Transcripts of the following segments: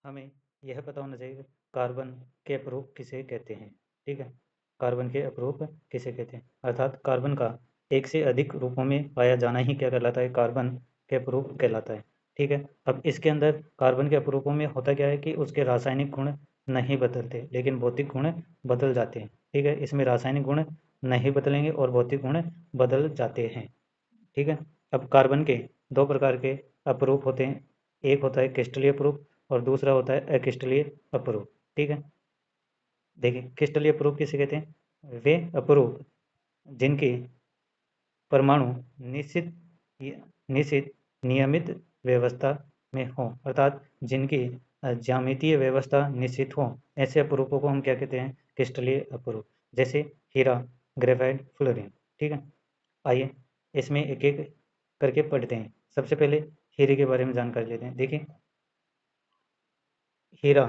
हमें यह पता होना चाहिए कि कार्बन के अपरूप किसे कहते हैं। ठीक है, कार्बन के अपरूप किसे कहते हैं, अर्थात कार्बन का एक से अधिक रूपों में पाया जाना ही क्या कहलाता है, कार्बन के अपरूप कहलाता है। ठीक है, अब इसके अंदर कार्बन के अपरूपों में होता क्या है कि उसके रासायनिक गुण नहीं बदलते, लेकिन भौतिक गुण बदल जाते हैं। ठीक है, इसमें रासायनिक गुण नहीं बदलेंगे और भौतिक गुण बदल जाते हैं। ठीक है, अब कार्बन के दो प्रकार के अपरूप होते हैं, एक होता है क्रिस्टलीय अपरूप और दूसरा होता है अक्रिस्टलीय अपरूप। ठीक है, देखिए क्रिस्टलीय अपरूप किसे कहते हैं, वे अपरूप जिनके परमाणु निश्चित निश्चित नियमित व्यवस्था में हो, अर्थात जिनकी ज्यामितीय व्यवस्था निश्चित हो, ऐसे अपरूपों को हम क्या कहते हैं, क्रिस्टलीय अपरूप। जैसे हीरा, ग्रेफाइट, फ्लोरीन। ठीक है, आइए इसमें एक एक करके पढ़ते हैं। सबसे पहले हीरे के बारे में जानकारी लेते हैं। देखिए हीरा,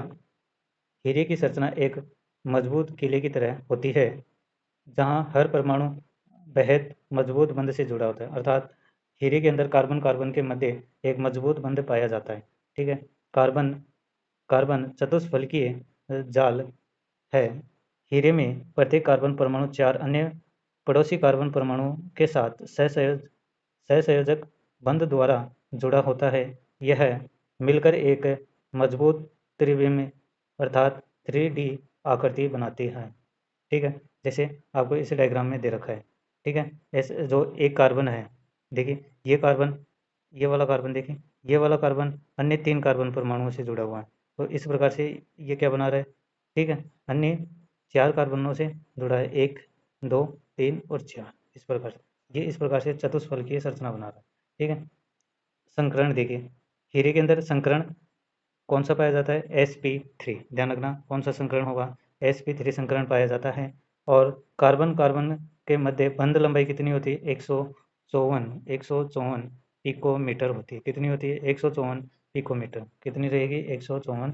हीरे की संरचना एक मजबूत किले की तरह होती है, जहाँ हर परमाणु बेहद मजबूत बंध से जुड़ा होता है, अर्थात हीरे के अंदर कार्बन कार्बन के मध्य एक मजबूत बंध पाया जाता है। ठीक है, कार्बन कार्बन चतुष्फलकीय जाल है। हीरे में प्रत्येक कार्बन परमाणु चार अन्य पड़ोसी कार्बन परमाणुओं के साथ सहसंयोजक बंध द्वारा जुड़ा होता है। यह मिलकर एक मजबूत त्रिविम अर्थात 3D आकृति बनाती है। ठीक है, जैसे आपको इस डायग्राम में दे रखा है। ठीक है, ऐसे जो एक कार्बन है, देखिए ये कार्बन, ये वाला कार्बन, देखिए ये वाला कार्बन अन्य तीन कार्बन परमाणुओं से जुड़ा हुआ है, तो इस प्रकार से ये क्या बना रहा है। ठीक है, अन्य चार कार्बनों से जुड़ा है, एक, दो, तीन और चार, इस प्रकार से ये इस प्रकार से चतुष्फलकीय संरचना बना रहा है। ठीक है, संकरण देखिए, हीरे के अंदर संकरण कौन सा पाया जाता है, sp3। ध्यान रखना कौन सा संकरण होगा, sp3 संकरण पाया जाता है। और कार्बन कार्बन के मध्य बंध लंबाई कितनी होती है, 154 पिकोमीटर होती है। कितनी होती है, 154 पिकोमीटर। कितनी रहेगी, 154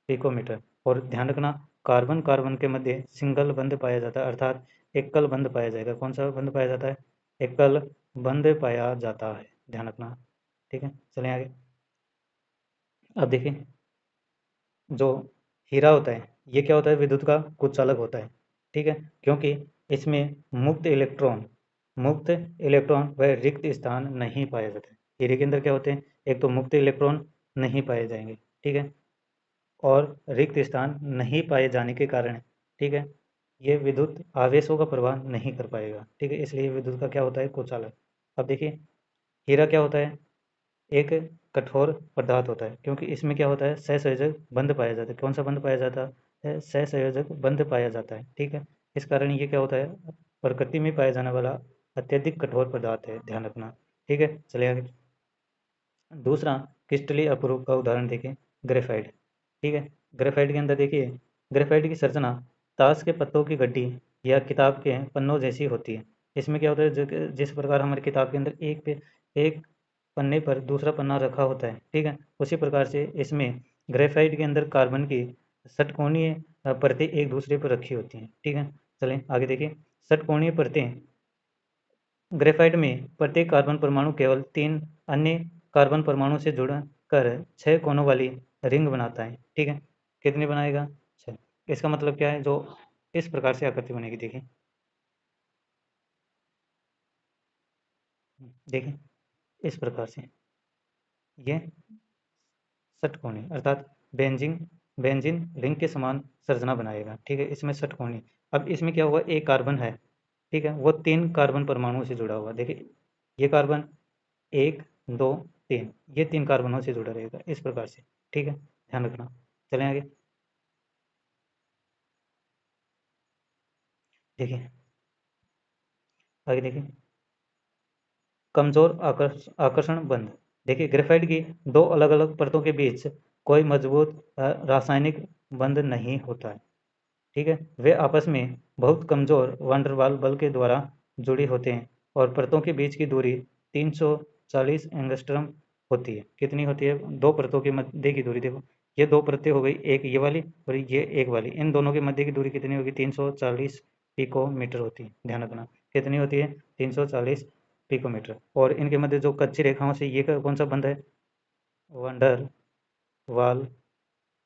पिकोमीटर। और ध्यान रखना कार्बन कार्बन के मध्य सिंगल बंध पाया जाता है, अर्थात एकल बंध पाया जाएगा। कौन सा बंध पाया जाता है, एकल बंध पाया जाता है, ध्यान रखना। ठीक है, चलें आगे। अब देखिए जो हीरा होता है, ये क्या होता है, विद्युत का कुचालक होता है। ठीक है, क्योंकि इसमें मुक्त इलेक्ट्रॉन व रिक्त स्थान नहीं पाए जाते। हीरे के अंदर क्या होते हैं, एक तो मुक्त इलेक्ट्रॉन नहीं पाए जाएंगे, ठीक है, और रिक्त स्थान नहीं पाए जाने के कारण, ठीक है, ये विद्युत आवेशों का प्रवाह नहीं कर पाएगा। ठीक है, इसलिए विद्युत का क्या होता है, कुचालक। अब देखिए हीरा क्या होता है, एक कठोर पदार्थ होता है, क्योंकि इसमें क्या होता है, सहसंयोजक बंध पाया जाता है। कौन सा बंध पाया जाता है, सहसंयोजक बंध पाया जाता है। ठीक है, इस कारण ये क्या होता है, प्रकृति में पाया जाने वाला अत्यधिक कठोर पदार्थ है, ध्यान रखना। ठीक है, चलिए आगे। दूसरा क्रिस्टलीय अपरूप का उदाहरण देखें, ग्रेफाइट। ठीक है, ग्रेफाइट के अंदर देखिए, ग्रेफाइट की संरचना ताश के पत्तों की गड्डी या किताब के पन्नों जैसी होती है। इसमें क्या होता है, जिस प्रकार हमारी किताब के अंदर एक पन्ने पर दूसरा पन्ना रखा होता है, ठीक है, उसी प्रकार से इसमें ग्रेफाइट के अंदर कार्बन की षटकोणीय परतें एक दूसरे पर रखी होती हैं। ठीक है, चलें आगे देखिए। षटकोणीय परतें ग्रेफाइट में प्रत्येक कार्बन परमाणु केवल तीन अन्य कार्बन परमाणु से जुड़कर 6 कोनों वाली रिंग बनाता है। ठीक है, कितनी बनाएगा, 6। इसका मतलब क्या है, जो इस प्रकार से आकृति बनेगी, देखिए देखिए इस प्रकार से ये षटकोणी अर्थात बेंजिन बेंजीन रिंग के समान संरचना बनाएगा। ठीक है, इसमें षटकोणी। अब इसमें क्या हुआ, एक कार्बन है, ठीक है, वो तीन कार्बन परमाणुओं से जुड़ा हुआ। देखिए ये कार्बन, एक, दो, तीन, ये तीन कार्बनों से जुड़ा रहेगा, इस प्रकार से। ठीक है, ध्यान रखना। चलें आगे। देखिए आगे देखिए, कमजोर आकर्षण बंध। देखिए ग्रेफाइट की दो अलग अलग परतों के बीच कोई मजबूत रासायनिक बंध नहीं होता है। ठीक है, वे आपस में बहुत कमजोर वांडरवाल बल के द्वारा जुड़ी होते हैं और परतों के बीच की दूरी 340 एंगस्ट्रम होती है। कितनी होती है, दो परतों के मध्य की दूरी, देखो ये दो परतें हो गई, एक ये वाली और ये एक वाली, इन दोनों के मध्य की दूरी कितनी होगी, 340 पिकोमीटर होती है। ध्यान रखना कितनी होती है, 340 पिकोमीटर। और इनके मध्य जो कच्ची रेखाओं से ये कौन सा बंध है, वंडर वाल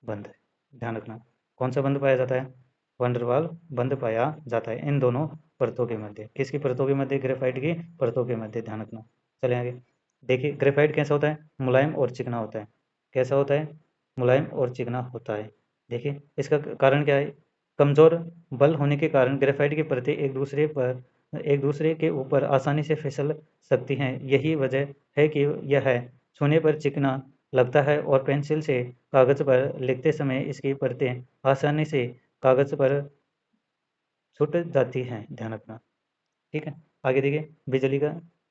बंध है। ध्यान रखना, कौन सा बंध पाया जाता है? वंडरवाल बंध पाया जाता है इन दोनों परतों के मध्य। किसकी परतों के मध्य? ग्रेफाइट की परतों के मध्य। ध्यान रखना। चले आगे। देखिए ग्रेफाइट कैसा होता है? मुलायम और चिकना होता है। कैसा होता है? मुलायम और चिकना होता है। देखिए इसका कारण क्या है? कमजोर बल होने के कारण ग्रेफाइट की परतें एक दूसरे के ऊपर आसानी से फिसल सकती हैं। यही वजह है कि यह छूने पर चिकना लगता है और पेंसिल से कागज पर लिखते समय इसकी परतें आसानी से कागज पर छूट जाती हैं। ध्यान रखना। ठीक है। आगे देखिए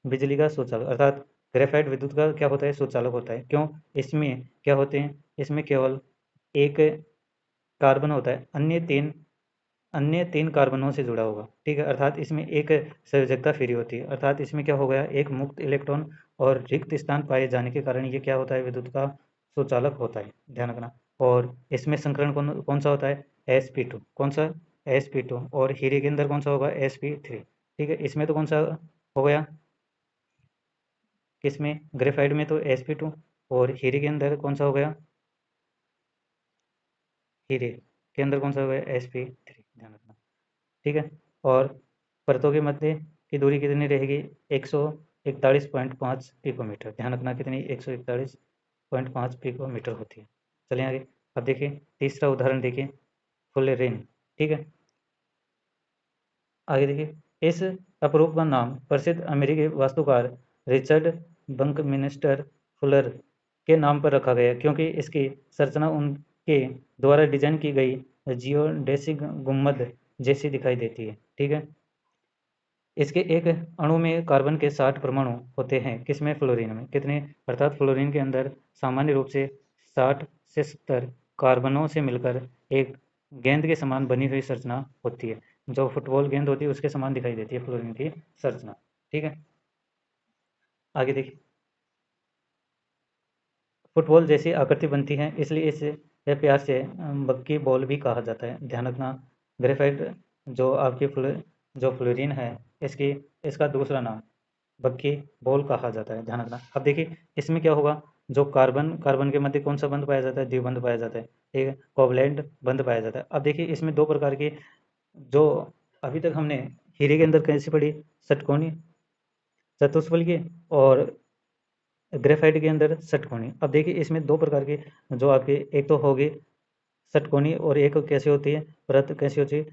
बिजली का सुचालक अर्थात ग्रेफाइट विद्युत का क्या होता है? सुचालक होता है। क्यों? इसमें क्या होते हैं? इसमें केवल एक कार्बन होता है, अन्य तीन कार्बनों से जुड़ा होगा। ठीक है, अर्थात इसमें एक संयोजकता फ्री होती है। अर्थात इसमें क्या हो गया? एक मुक्त इलेक्ट्रॉन और रिक्त स्थान पाए जाने के कारण ये क्या होता है? विद्युत का सुचालक होता है। ध्यान रखना। और इसमें संकरण कौन सा होता है? sp2। कौन सा? sp2। और हीरे के अंदर कौन सा होगा? sp3। ठीक है, इसमें तो कौन सा हो गया? किसमें? ग्रेफाइट में तो sp2। और हीरे के अंदर कौन सा हो गया? हीरे के अंदर कौन सा हो गया? sp3। ध्यान रखना। ठीक है। और परतों के मध्य की दूरी कितनी रहेगी? 141.5 पिकोमीटर। ध्यान रखना कितनी? 141.5 पिकोमीटर होती है। चलिए आगे। अब देखिए तीसरा उदाहरण देखिए, फुलेरिन। ठीक है, आगे देखिए। इस अपरूप का नाम प्रसिद्ध अमेरिकी वास्तुकार रिचर्ड बंकमिंस्टर फुलर के नाम पर रखा गया क्योंकि इसकी संरचना उनके द्वारा डिजाइन की गई जियोडेसिक गुम्बद जैसी दिखाई देती है। ठीक है, इसके एक अणु में कार्बन के 60 परमाणु होते हैं। किसमें? फ्लोरीन में। कितने? अर्थात फ्लोरीन के अंदर सामान्य रूप से 60 से 70 कार्बनों से मिलकर एक गेंद के समान बनी हुई संरचना होती है। जो फुटबॉल गेंद होती है उसके समान दिखाई देती है फ्लोरीन की संरचना। ठीक है, आगे देखिए। फुटबॉल जैसी आकृति बनती है, इसलिए इसे प्यार से बक्की बॉल भी कहा जाता है। ध्यान रखना। ग्रेफाइट जो आपकी जो फ्लोरीन है, इसकी इसका दूसरा नाम बक्की बॉल कहा जाता है। ध्यान रखना। अब देखिए इसमें क्या होगा? जो कार्बन कार्बन के मध्य कौन सा बंध पाया जाता है? द्विबंध पाया जाता है। ठीक है, कोवलेंट बंध पाया जाता है। अब देखिए इसमें दो प्रकार की, जो अभी तक हमने हीरे के अंदर कैसी पढ़ी? षटकोणी, चतुष्फलकीय, और ग्रेफाइट के अंदर षटकोणी। अब देखिए इसमें दो प्रकार की, जो आपके एक तो होगी षटकोणी और एक कैसी होती है? परत कैसी होती है?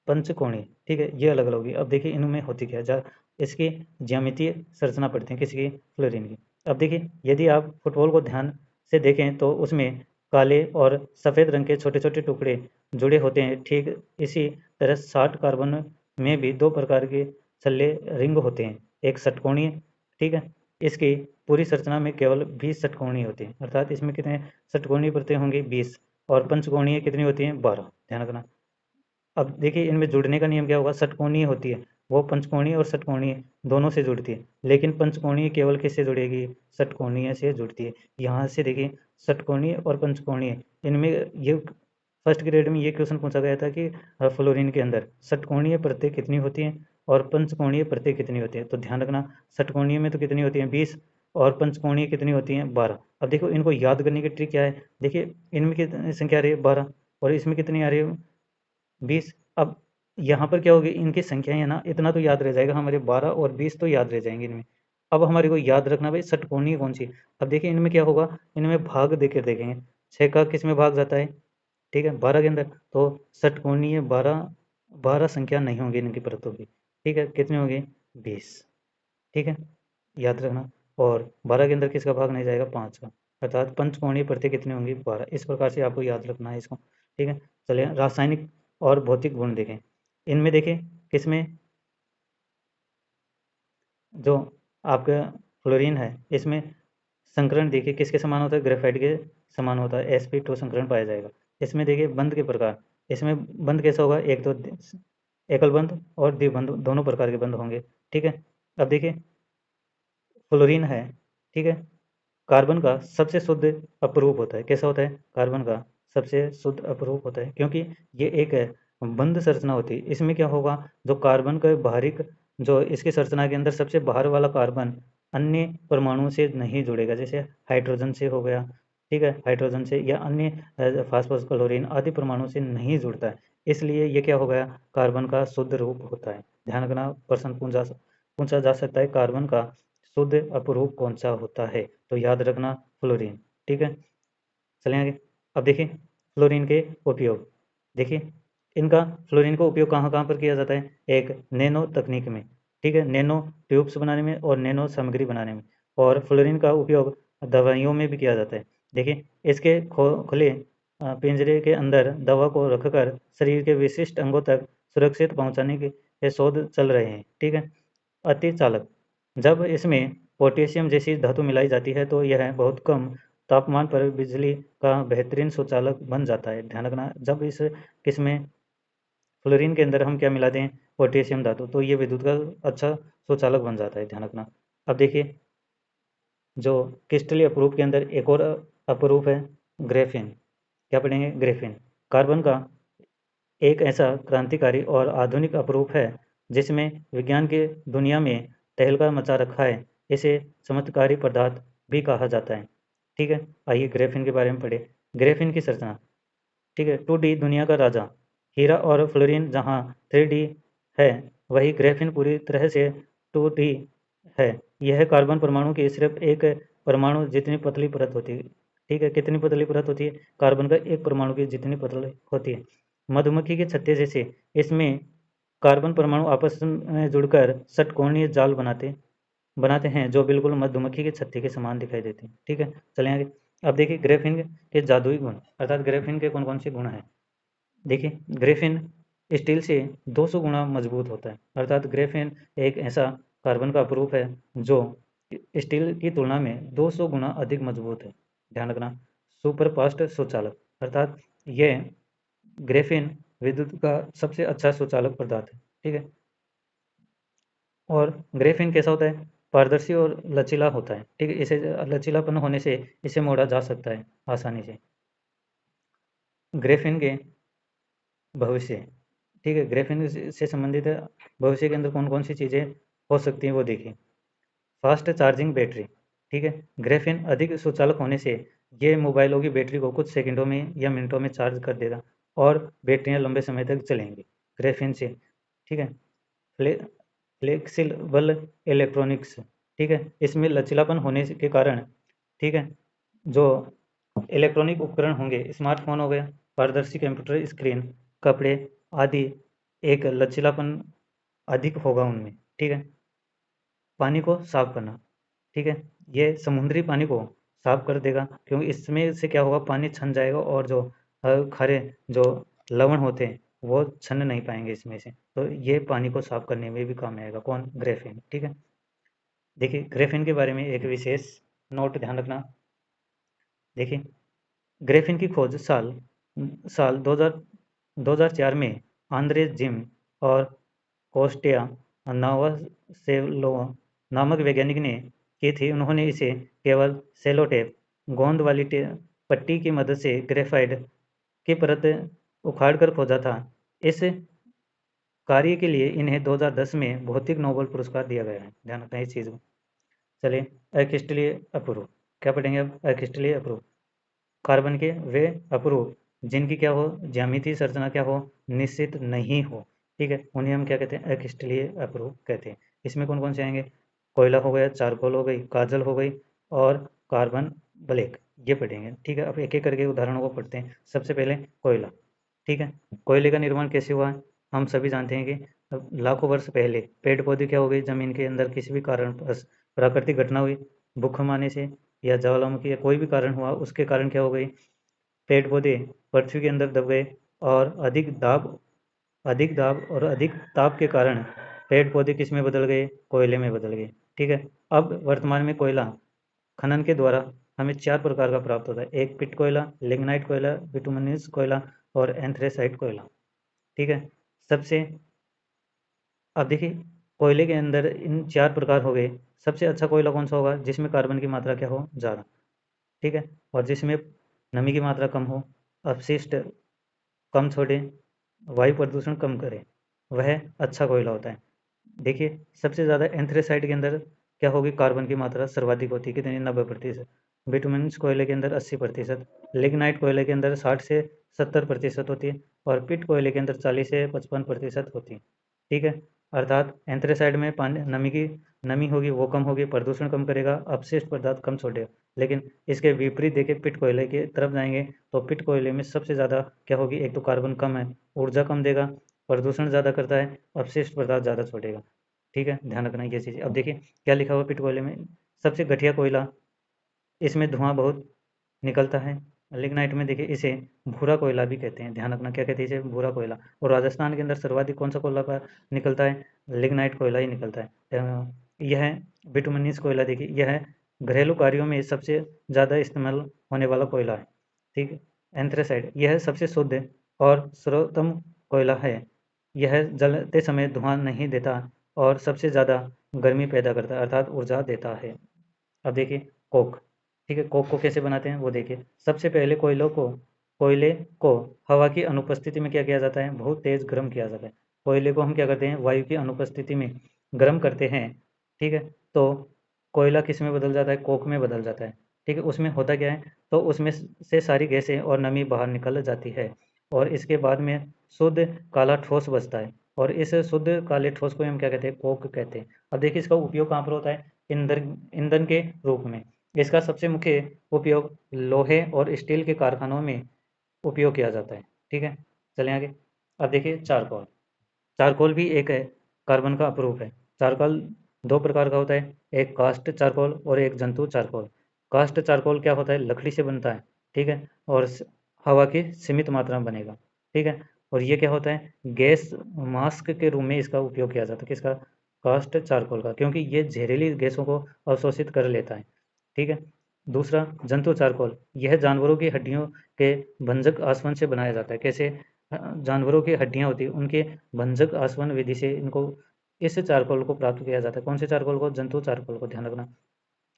पंचकोणीय। ठीक है, ये अलग अलग होगी। अब देखिए इनमें होती क्या है? इसकी ज्यामितीय संरचना पढ़ते हैं। किसकी? फ्लोरीन की। अब देखिए यदि आप फुटबॉल को ध्यान से देखें तो उसमें काले और सफ़ेद रंग के छोटे छोटे टुकड़े जुड़े होते हैं। ठीक इसी तरह 60 कार्बन में भी दो प्रकार के छल्ले रिंग होते हैं। एक षटकोणीय, ठीक है, इसकी पूरी संरचना में केवल 20 षटकोणीय होती है। अर्थात इसमें कितने षटकोणीय परतें होंगी? 20। और पंचकोणीय कितनी होती हैं? 12। ध्यान रखना। अब देखिए इनमें जुड़ने का नियम क्या होगा? षटकोणीय होती है वो, पंचकोणीय और षटकोणीय दोनों से जुड़ती है। लेकिन पंचकोणीय केवल किससे जुड़ेगी? षटकोणीय से जुड़ती है। यहाँ से देखिए षटकोणीय और पंचकोणीय, इनमें ये फर्स्ट ग्रेड में ये क्वेश्चन पूछा गया था कि फ्लोरीन के अंदर षटकोणीय परतें कितनी होती हैं और पंचकोणीय परतें कितनी होती हैं। तो ध्यान रखना, षटकोणीय में तो कितनी होती हैं? 20। और पंचकोणीय कितनी होती हैं? 12। अब देखो इनको याद करने की ट्रिक क्या है? देखिए इनमें कितनी संख्या आ रही है? 12। और इसमें कितनी आ रही है? 20। अब यहाँ पर क्या होगी? इनकी संख्याएं है ना, इतना तो याद रह जाएगा हमारे, 12 और 20 तो याद रह जाएंगे इनमें। अब हमारे को याद रखना भाई षटकोणीय कौन सी। अब देखिए इनमें क्या होगा? इनमें भाग देकर देखेंगे। 6 का किस में भाग जाता है? ठीक है, 12 के अंदर। तो षटकोणीय 12, 12 संख्या नहीं होंगी इनकी परतों की। ठीक है, कितनी होगी? 20। ठीक है, याद रखना। और 12 के अंदर किसका भाग नहीं जाएगा? 5 का। अर्थात पंचकोणीय परतें कितनी होंगी? 12। इस प्रकार से आपको याद रखना है इसको। ठीक है, चलिए रासायनिक और भौतिक गुण देखें। इनमें देखें किसमें, जो आपका फ्लोरीन है इसमें संकरण देखिए किसके समान होता है? ग्रेफाइट के समान होता है। sp2 संकरण पाया जाएगा। इसमें देखिए बंध के प्रकार, इसमें बंध कैसा होगा? एक तो एकल बंध और द्विबंध, दोनों प्रकार के बंध होंगे। ठीक है, अब देखिए फ्लोरीन है, ठीक है, कार्बन का सबसे शुद्ध अपरूप होता है। कैसा होता है? कार्बन का सबसे शुद्ध अपरूप होता है क्योंकि ये एक बंध संरचना होती है। इसमें क्या होगा? जो कार्बन का बाहरिक, जो इसकी संरचना के अंदर सबसे बाहर वाला कार्बन अन्य परमाणुओं से नहीं जुड़ेगा। जैसे हाइड्रोजन से हो गया, ठीक है, हाइड्रोजन से या अन्य फास्फोरस, क्लोरीन आदि परमाणु से नहीं जुड़ता है। इसलिए ये क्या हो गया, कार्बन का शुद्ध रूप होता है। ध्यान रखना, प्रश्न पूछा जा सकता है कार्बन का शुद्ध अपरूप कौन सा होता है, तो याद रखना फ्लोरीन। ठीक है, चलें आगे। अब देखिए फ्लोरीन के उपयोग, देखिए इनका फ्लोरीन का उपयोग कहाँ कहाँ पर किया जाता है, एक नैनो तकनीक में, ठीक है, नैनो ट्यूब्स बनाने में और नैनो सामग्री बनाने में, और फ्लोरीन का उपयोग दवाइयों में भी किया जाता है। देखिए इसके खुले पिंजरे के अंदर दवा को रखकर शरीर के विशिष्ट अंगों तक सुरक्षित पहुंचाने के ये शोध चल रहे हैं। ठीक है, अति चालक, जब इसमें पोटेशियम जैसी धातु मिलाई जाती है तो यह बहुत कम तापमान पर बिजली का बेहतरीन सुचालक बन जाता है। ध्यान रखना, जब इस किसमें फ्लोरीन के अंदर हम क्या मिलाते हैं, पोटेशियम धातु, तो ये विद्युत का अच्छा सुचालक बन जाता है। ध्यान रखना। अब देखिए जो क्रिस्टलीय अपरूप के अंदर एक और अपरूप है ग्रेफिन। क्या पढ़ेंगे, ग्रेफिन कार्बन का एक ऐसा क्रांतिकारी और आधुनिक अपरूप है जिसमें विज्ञान की दुनिया में तहलका मचा रखा है। इसे चमत्कारी पदार्थ भी कहा जाता है। ठीक है, आइए ग्रेफिन के बारे में पढ़े। ग्रेफिन की संरचना, ठीक है, 2D दुनिया का राजा, हीरा और फ्लोरीन जहाँ 3D है, वही ग्रेफिन पूरी तरह से 2D है। यह कार्बन परमाणु की सिर्फ एक परमाणु जितनी पतली परत होती है। ठीक है, कितनी पतली परत होती है, कार्बन का एक परमाणु की जितनी पतली होती है। मधुमक्खी के छत्ते जैसे इसमें कार्बन परमाणु आपस में जुड़कर षटकोणीय जाल बनाते बनाते हैं जो बिल्कुल मधुमक्खी के छत्ते के समान दिखाई देते हैं। ठीक है, चलें आगे। अब देखिए ग्रेफिन के जादुई गुण, अर्थात ग्रेफिन के कौन कौन से गुण हैं। देखिए ग्रेफिन स्टील से 200 गुना मजबूत होता है, अर्थात ग्रेफिन एक ऐसा कार्बन का अपरूप है जो स्टील की तुलना में 200 गुना अधिक मजबूत है। ध्यान रखना, सुपरफास्ट सुचालक, अर्थात यह ग्रेफिन विद्युत का सबसे अच्छा सुचालक पदार्थ है। ठीक है, और ग्रेफिन कैसा होता है, पारदर्शी और लचीला होता है। ठीक है, इसे लचीलापन होने से इसे मोड़ा जा सकता है आसानी से। ग्रेफिन के भविष्य, ठीक है, ग्रेफिन से संबंधित भविष्य के अंदर कौन कौन सी चीज़ें हो सकती हैं वो देखिए। फास्ट चार्जिंग बैटरी, ठीक है, ग्रेफिन अधिक सुचालक होने से ये मोबाइलों की बैटरी को कुछ सेकंडों में या मिनटों में चार्ज कर देगा और बैटरियां लंबे समय तक चलेंगी ग्रेफिन से। ठीक है, फ्लेक्सिबल इलेक्ट्रॉनिक्स, ठीक है, इसमें लचीलापन होने के कारण, ठीक है, जो इलेक्ट्रॉनिक उपकरण होंगे, स्मार्टफोन हो गया, पारदर्शी कंप्यूटर स्क्रीन, कपड़े आदि, एक लचीलापन अधिक होगा उनमें। ठीक है, पानी को साफ करना, ठीक है, ये समुद्री पानी को साफ कर देगा क्योंकि इसमें से क्या होगा, पानी छन जाएगा और जो खारे जो लवण होते हैं वो छन नहीं पाएंगे इसमें से, तो ये पानी को साफ करने में भी काम आएगा। कौन, ग्रेफिन। ठीक है, देखिए ग्रेफिन के बारे में एक विशेष नोट ध्यान रखना। देखिए ग्रेफिन की खोज साल साल 2004 में आंद्रे जिम और कोस्टिया नवसेलोवा नामक वैज्ञानिक ने की थी। उन्होंने इसे केवल सेलोटेप गोंद वाली पट्टी की मदद से ग्रेफाइट की परत उखाड़कर खोजा था। इस कार्य के लिए इन्हें 2010 में भौतिक नोबेल पुरस्कार दिया गया है। ध्यान रखना इस चीज़ को। चलिए अक्रिस्टलीय अपरूप, क्या पढ़ेंगे अब, अक्रिस्टलीय अपरूप, कार्बन के वे अपरूप जिनकी क्या हो, ज्यामितीय संरचना क्या हो, निश्चित नहीं हो। ठीक है, उन्हें हम क्या कहते हैं, अक्रिस्टलीय अपरूप कहते हैं। इसमें कौन कौन से आएंगे, कोयला हो गया, चारकोल हो गई, काजल हो गई और कार्बन ब्लैक, ये पढ़ेंगे। ठीक है, अब एक एक करके उदाहरणों को पढ़ते हैं। सबसे पहले कोयला, ठीक है, कोयले का निर्माण कैसे हुआ है, हम सभी जानते हैं कि लाखों वर्ष पहले पेड़ पौधे क्या हो गए, जमीन के अंदर किसी भी कारण प्राकृतिक घटना हुई, भूकंप आने से या ज्वालामुखी या कोई भी कारण हुआ, उसके कारण क्या हो गई, पेड़ पौधे पृथ्वी के अंदर दब गए और अधिक दाब और अधिक ताप के कारण पेड़ पौधे किस में बदल गए, कोयले में बदल गए। ठीक है, अब वर्तमान में कोयला खनन के द्वारा हमें 4 प्रकार का प्राप्त होता है, एक पिट कोयला, लिग्नाइट कोयला, बिटुमिनस कोयला और एंथ्रेसाइट कोयला। ठीक है, सबसे, अब देखिए कोयले के अंदर इन 4 प्रकार हो गए, सबसे अच्छा कोयला कौन सा होगा, जिसमें कार्बन की मात्रा क्या हो, ज़्यादा। ठीक है, और जिसमें नमी की मात्रा कम हो, अपशिष्ट कम छोड़े, वायु प्रदूषण कम करे, वह अच्छा कोयला होता है। देखिए सबसे ज़्यादा एंथ्रेसाइट के अंदर क्या होगी, कार्बन की मात्रा सर्वाधिक होती है, कितनी, 90%। बिटुमिनस कोयले के अंदर 80%, लिग्नाइट कोयले के अंदर 60 से 70% होती है और पिट कोयले के अंदर 40 से 55% होती है। ठीक है, अर्थात एंथ्रेसाइड में पानी नमी होगी, वो कम होगी, प्रदूषण कम करेगा, अपशिष्ट पदार्थ कम छोड़ेगा। लेकिन इसके विपरीत देखें, पिट कोयले की तरफ जाएंगे तो पिट कोयले में सबसे ज़्यादा क्या होगी, एक तो कार्बन कम है, ऊर्जा कम देगा, प्रदूषण ज़्यादा करता है, अपशिष्ट पदार्थ ज़्यादा छोड़ेगा। ठीक है, ध्यान रखना ये चीज़। अब देखिए क्या लिखा हुआ पिट कोयले में, सबसे घटिया कोयला, इसमें धुआं बहुत निकलता है। लिग्नाइट में देखिए इसे भूरा कोयला भी कहते हैं, ध्यान रखना क्या कहते हैं इसे, भूरा कोयला। और राजस्थान के अंदर सर्वाधिक कौन सा कोयला निकलता है, लिग्नाइट कोयला ही निकलता है। यह बिटुमिनस कोयला देखिए, यह घरेलू कार्यों में सबसे ज़्यादा इस्तेमाल होने वाला कोयला है। ठीक है, एंथ्रेसाइड यह सबसे शुद्ध और सर्वोत्तम कोयला है। यह जलते समय धुआं नहीं देता और सबसे ज़्यादा गर्मी पैदा करता है, अर्थात ऊर्जा देता है। अब देखिए कोक। ठीक है, कोक को कैसे बनाते हैं वो देखिए। सबसे पहले कोयले को हवा की अनुपस्थिति में क्या किया जाता है, बहुत तेज़ गर्म किया जाता है। कोयले को हम क्या करते हैं, वायु की अनुपस्थिति में गर्म करते हैं। ठीक है, तो कोयला किस में बदल जाता है, कोक में बदल जाता है। ठीक है, उसमें होता क्या है, तो उसमें से सारी गैसें और नमी बाहर निकल जाती है और इसके बाद में शुद्ध काला ठोस बचता है और इस शुद्ध काले ठोस को हम क्या कहते हैं, कोक कहते हैं। अब देखिए इसका उपयोग कहाँ पर होता है, ईंधन के रूप में। इसका सबसे मुख्य उपयोग लोहे और स्टील के कारखानों में उपयोग किया जाता है। ठीक है, चलें आगे। अब देखिए चारकोल। चारकोल भी एक है, कार्बन का अपरूप है। चारकोल दो प्रकार का होता है, एक कास्ट चारकोल और एक जंतु चारकोल। कास्ट चारकोल क्या होता है, लकड़ी से बनता है। ठीक है, और हवा की सीमित मात्रा में बनेगा। ठीक है, और ये क्या होता है, गैस मास्क के रूप में इसका उपयोग किया जाता है, किसका, कास्ट चारकोल का, क्योंकि ये जहरीली गैसों को अवशोषित कर लेता है। ठीक है, दूसरा जंतु चारकोल, यह जानवरों की हड्डियों के भंजक आसवन से बनाया जाता है। कैसे, जानवरों की हड्डियां होती है, उनके भंजक आसवन विधि से इनको, इस चारकोल को प्राप्त किया जाता है। कौन से चारकोल को, जंतु चारकोल को, ध्यान रखना।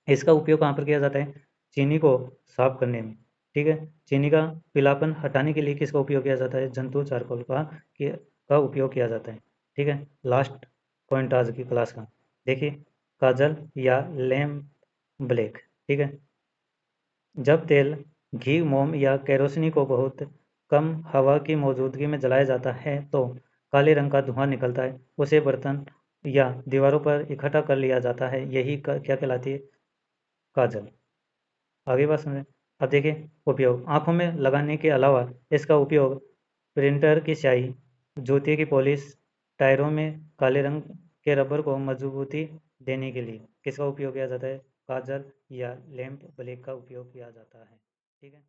इसका उपयोग कहाँ पर किया जाता है, चीनी को साफ करने में। ठीक है, चीनी का पीलापन हटाने के लिए किसका उपयोग किया जाता है, जंतु चारकोल का उपयोग किया जाता है। ठीक है, लास्ट पॉइंट आज की क्लास का देखिए, काजल या लैम्प ब्लैक। ठीक है, जब तेल, घी, मोम या केरोसिनी को बहुत कम हवा की मौजूदगी में जलाया जाता है तो काले रंग का धुआं निकलता है। उसे बर्तन या दीवारों पर इकट्ठा कर लिया जाता है, यही क्या कहलाती है, काजल। आगे बात समझें। अब देखिए उपयोग, आंखों में लगाने के अलावा इसका उपयोग प्रिंटर की स्याही, जूते की पॉलिश, टायरों में काले रंग के रबर को मजबूती देने के लिए किसका उपयोग किया जाता है, काजल या लैंप ब्लैक का उपयोग किया जाता है। ठीक है।